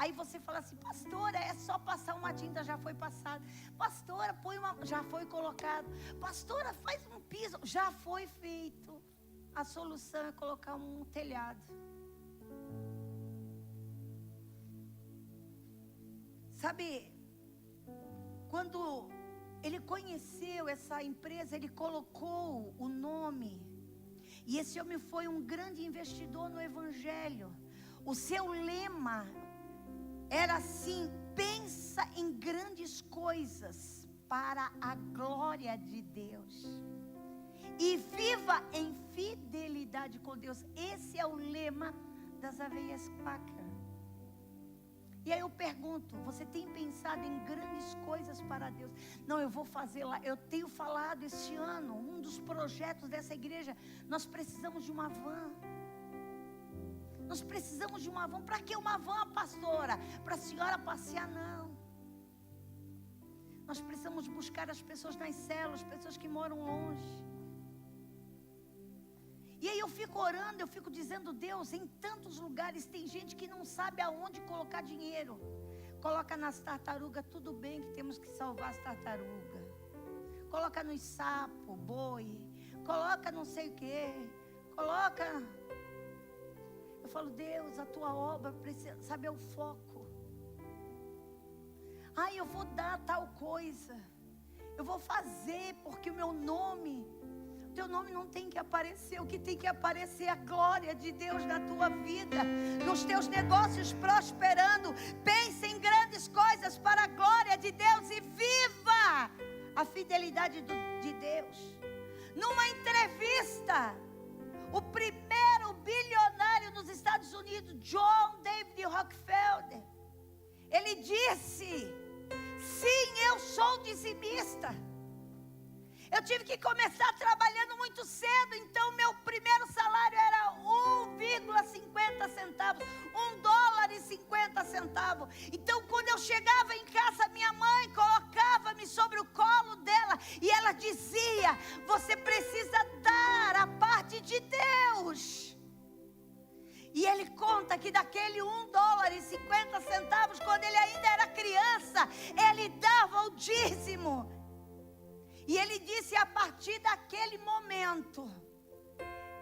Aí você fala assim: pastora, é só passar uma tinta, já foi passada. Pastora, põe já foi colocado. Pastora, faz um piso, já foi feito. A solução é colocar um telhado. Sabe, quando ele conheceu essa empresa, ele colocou o nome. E esse homem foi um grande investidor no Evangelho. O seu lema era assim: pensa em grandes coisas para a glória de Deus. E viva em fidelidade com Deus. Esse é o lema das Aveias Quaker. E aí eu pergunto: você tem pensado em grandes coisas para Deus? Não, eu vou fazer lá. Eu tenho falado este ano, um dos projetos dessa igreja, nós precisamos de uma van. Nós precisamos de uma van. Para que uma van, pastora? Para a senhora passear? Não. Nós precisamos buscar as pessoas nas células, pessoas que moram longe. E aí eu fico orando, eu fico dizendo: Deus, em tantos lugares tem gente que não sabe aonde colocar dinheiro. Coloca nas tartarugas, tudo bem que temos que salvar as tartarugas. Coloca nos sapos, boi. Coloca não sei o quê. Coloca. Eu falo: Deus, a tua obra precisa, sabe, é o foco. Eu vou dar tal coisa. Eu vou fazer porque o meu nome... Teu nome não tem que aparecer. O que tem que aparecer é a glória de Deus na tua vida, nos teus negócios prosperando. Pense em grandes coisas para a glória de Deus e viva a fidelidade de Deus. Numa entrevista, o primeiro bilionário nos Estados Unidos, John David Rockefeller, ele disse: sim, eu sou dizimista. Eu tive que começar trabalhando muito cedo, então meu primeiro salário era 1,50 centavos, $1,50. Então quando eu chegava em casa, minha mãe colocava-me sobre o colo dela e ela dizia: você precisa dar a parte de Deus. E ele conta que daquele $1,50, quando ele ainda era criança, ele dava o dízimo. E ele disse: a partir daquele momento,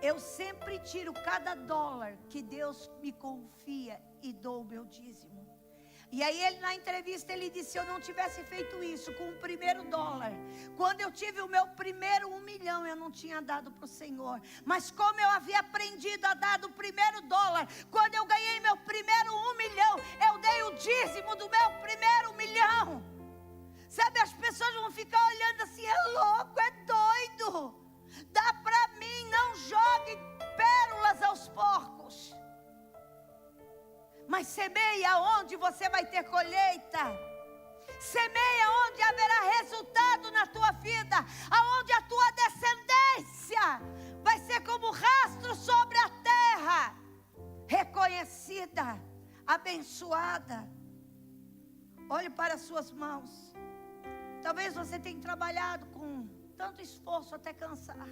eu sempre tiro cada dólar que Deus me confia e dou o meu dízimo. E aí ele, na entrevista, ele disse: se eu não tivesse feito isso com o primeiro dólar, quando eu tive o meu primeiro 1 milhão, eu não tinha dado para o Senhor. Mas como eu havia aprendido a dar do primeiro dólar, quando eu ganhei meu primeiro 1 milhão, eu dei o dízimo do meu primeiro 1 milhão. Sabe, as pessoas vão ficar olhando assim: é louco, é doido. Dá para mim, não jogue pérolas aos porcos. Mas semeia onde você vai ter colheita. Semeia onde haverá resultado na tua vida, aonde a tua descendência vai ser como rastro sobre a terra, reconhecida, abençoada. Olhe para as suas mãos. Talvez você tenha trabalhado com tanto esforço até cansar,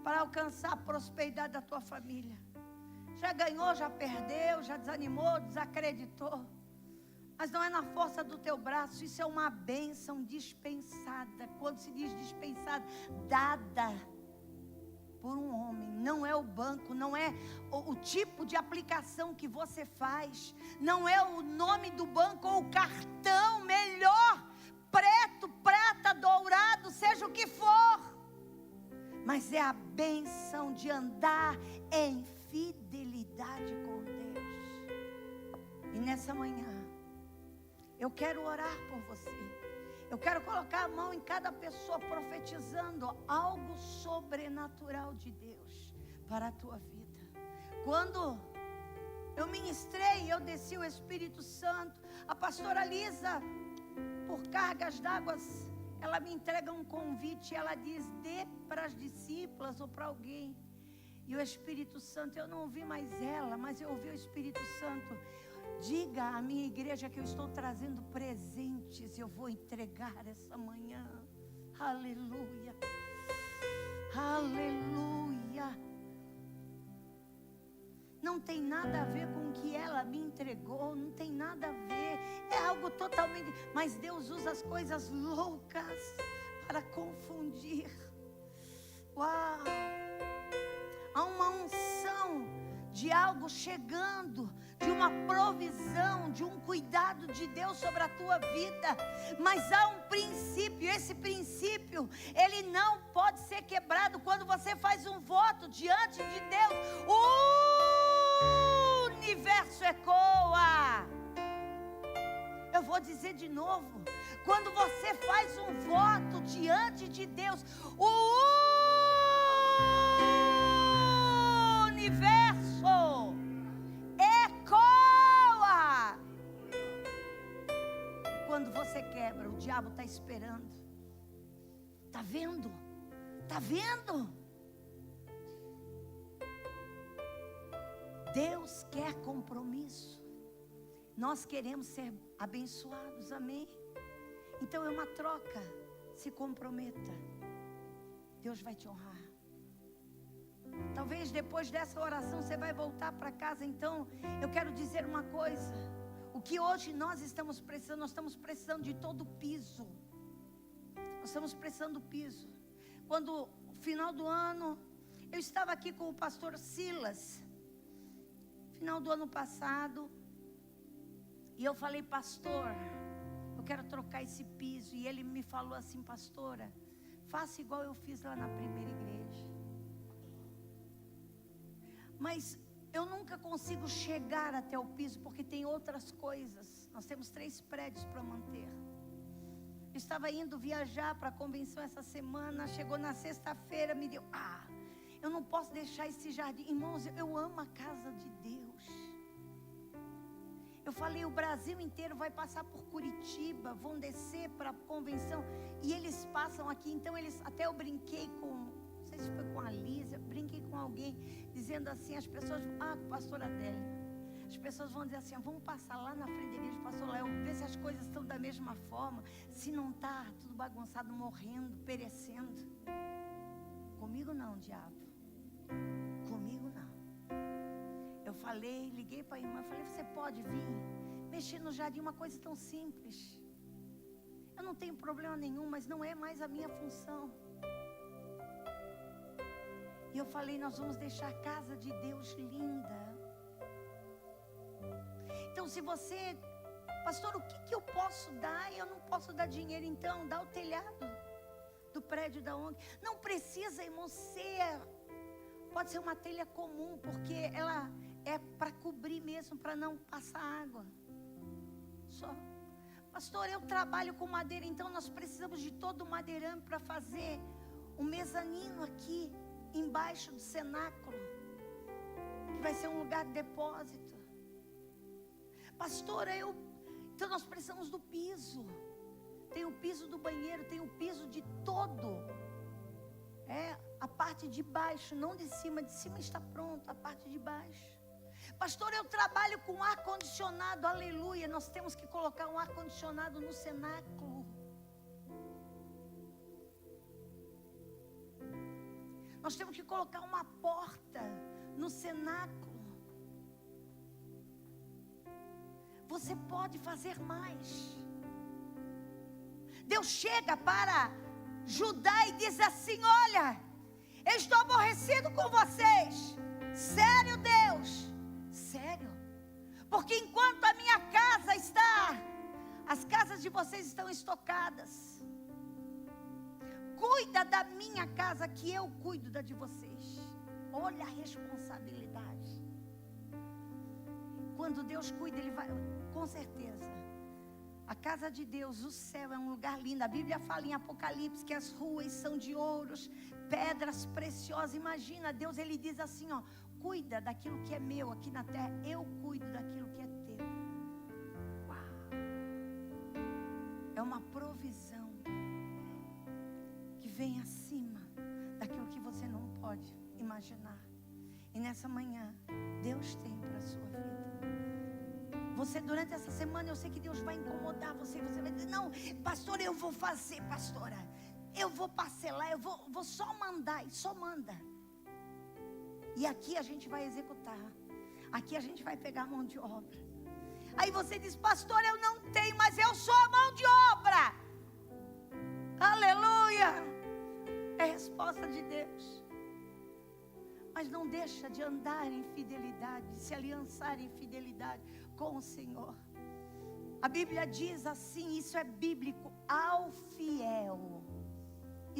para alcançar a prosperidade da tua família. Já ganhou, já perdeu, já desanimou, desacreditou. Mas não é na força do teu braço, isso é uma bênção dispensada. Quando se diz dispensada, dada por um homem. Não é o banco, não é o tipo de aplicação que você faz, não é o nome do banco ou o cartão melhor, preto, prata, dourado, seja o que for. Mas é a bênção de andar em fidelidade com Deus. E nessa manhã, eu quero orar por você. Eu quero colocar a mão em cada pessoa, profetizando algo sobrenatural de Deus para a tua vida. Quando eu ministrei, eu desci o Espírito Santo. A pastora Lisa, por cargas d'água, ela me entrega um convite. Ela diz: dê para as discípulas ou para alguém. E o Espírito Santo, eu não ouvi mais ela, mas eu ouvi o Espírito Santo: diga à minha igreja que eu estou trazendo presentes, eu vou entregar essa manhã. Aleluia, aleluia. Não tem nada a ver com o que ela me entregou, não tem nada a ver, é algo totalmente, mas Deus usa as coisas loucas para confundir. Uau, há uma unção de algo chegando, de uma provisão, de um cuidado de Deus sobre a tua vida. Mas há um princípio, esse princípio, ele não pode ser quebrado. Quando você faz um voto diante de Deus, o universo ecoa. Eu vou dizer de novo: quando você faz um voto diante de Deus, o universo ecoa. Quando você quebra, o diabo está esperando. Está vendo? Está vendo? Deus quer compromisso. Nós queremos ser abençoados, amém? Então é uma troca. Se comprometa, Deus vai te honrar. Talvez depois dessa oração você vai voltar para casa. Então eu quero dizer uma coisa: o que hoje nós estamos estamos precisando de todo o piso. Nós estamos precisando do piso. Quando no final do ano, eu estava aqui com o pastor Silas, final do ano passado, e eu falei: pastor, eu quero trocar esse piso. E ele me falou assim: pastora, faça igual eu fiz lá na primeira igreja. Mas eu nunca consigo chegar até o piso, porque tem outras coisas. Nós temos 3 prédios para manter. Eu estava indo viajar para a convenção essa semana. Chegou na sexta-feira, me deu: eu não posso deixar esse jardim. Irmãos, eu amo a casa de Deus. Eu falei: o Brasil inteiro vai passar por Curitiba, vão descer para a convenção, e eles passam aqui. Então até eu brinquei com, não sei se foi com a Lisa, brinquei com alguém, dizendo assim, as pessoas, pastora Adélia, as pessoas vão dizer assim: vamos passar lá na frente da igreja do pastor Léo, ver se as coisas estão da mesma forma, se não está tudo bagunçado, morrendo, perecendo. Comigo não, diabo, comigo não. Eu falei, liguei para a irmã, falei: você pode vir mexer no jardim, uma coisa tão simples. Eu não tenho problema nenhum, mas não é mais a minha função. E eu falei: nós vamos deixar a casa de Deus linda. Então, se você, pastor, o que eu posso dar? Eu não posso dar dinheiro. Então, dá o telhado do prédio da ONG. Não precisa, irmão, pode ser uma telha comum, porque ela é para cobrir mesmo, para não passar água. Só. Pastor, eu trabalho com madeira, então nós precisamos de todo o madeirame para fazer um mezanino aqui embaixo do cenáculo, que vai ser um lugar de depósito. Pastora, Então nós precisamos do piso. Tem o piso do banheiro, tem o piso de todo. A parte de baixo, não de cima está pronto, a parte de baixo. Pastor, eu trabalho com ar-condicionado, aleluia. Nós temos que colocar um ar-condicionado no cenáculo. Nós temos que colocar uma porta no cenáculo. Você pode fazer mais. Deus chega para Judá e diz assim: olha, eu estou aborrecido com vocês. Sério, Deus? Sério? Porque enquanto a minha casa as casas de vocês estão estocadas. Cuida da minha casa que eu cuido da de vocês. Olha a responsabilidade. Quando Deus cuida, Ele vai, com certeza. A casa de Deus, o céu é um lugar lindo. A Bíblia fala em Apocalipse que as ruas são de ouros, pedras preciosas. Imagina, Deus, Ele diz assim, ó: cuida daquilo que é meu aqui na terra, eu cuido daquilo que é teu. Uau! É uma provisão que vem acima daquilo que você não pode imaginar. E nessa manhã, Deus tem para a sua vida. Você, durante essa semana, eu sei que Deus vai incomodar você. Você vai dizer: não, pastor, eu vou fazer, pastora. Eu vou parcelar, eu vou só mandar. E só manda. E aqui a gente vai executar. Aqui a gente vai pegar a mão de obra. Aí você diz: pastor, eu não tenho, mas eu sou a mão de obra. Aleluia! É a resposta de Deus. Mas não deixa de andar em fidelidade, de se aliançar em fidelidade com o Senhor. A Bíblia diz assim, isso é bíblico: ao fiel.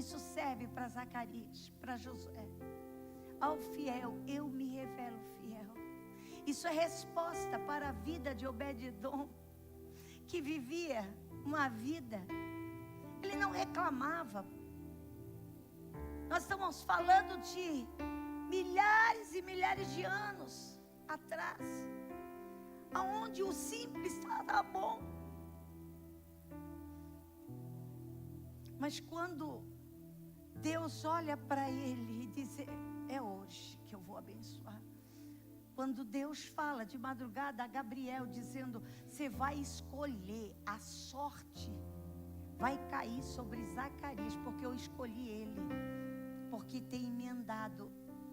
Isso serve para Zacarias, para Josué. Ao fiel, eu me revelo fiel. Isso é resposta para a vida de Obed-edom, que vivia uma vida, ele não reclamava. Nós estamos falando de milhares e milhares de anos atrás, aonde o simples estava bom. Mas quando Deus olha para ele e diz: é hoje que eu vou abençoar. Quando Deus fala de madrugada a Gabriel dizendo: você vai escolher, a sorte vai cair sobre Zacarias, porque eu escolhi ele, porque tem me andado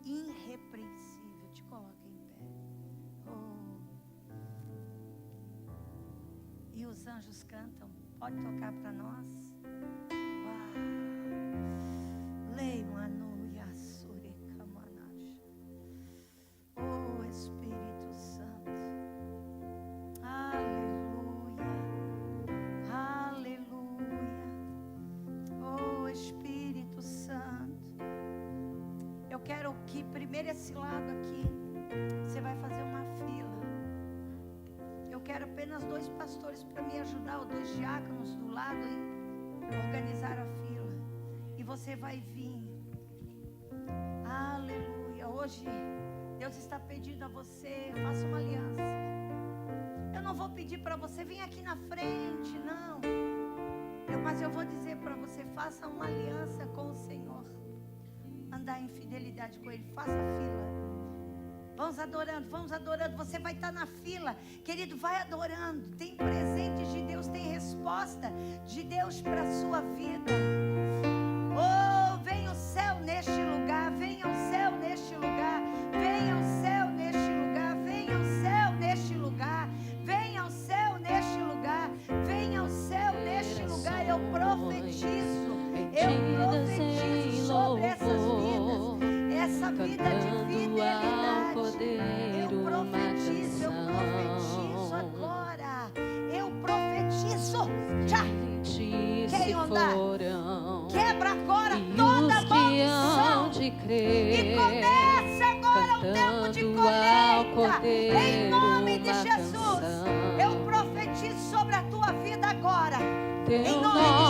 irrepreensível. Te coloca em pé. Oh. E os anjos cantam. Pode tocar para nós? Leio aleluia, surecamanash. Oh Espírito Santo. Aleluia. Aleluia. Oh Espírito Santo. Eu quero que primeiro esse lado aqui, você vai fazer uma fila. Eu quero apenas 2 pastores para me ajudar, ou 2 diáconos do lado, e organizar a fila. E você vai vir. Aleluia. Hoje Deus está pedindo a você: faça uma aliança. Eu não vou pedir para você vir aqui na frente, não. Mas eu vou dizer para você: faça uma aliança com o Senhor. Andar em fidelidade com Ele. Faça a fila. Vamos adorando, vamos adorando. Você vai estar na fila, querido, vai adorando. Tem presentes de Deus, tem resposta de Deus para a sua vida. Oh, venha o céu neste lugar, venha o céu neste lugar, venha o céu neste lugar, venha o céu neste lugar, venha o céu neste lugar, venha o céu neste lugar. Eu profetizo sobre essas vidas, essa vida de fidelidade. Eu profetizo agora. Eu profetizo. Já. Quem andar? Quebra agora toda maldição. E começa agora o tempo de colheita. Em nome de Jesus. Eu profetizo sobre a tua vida agora. Em nome de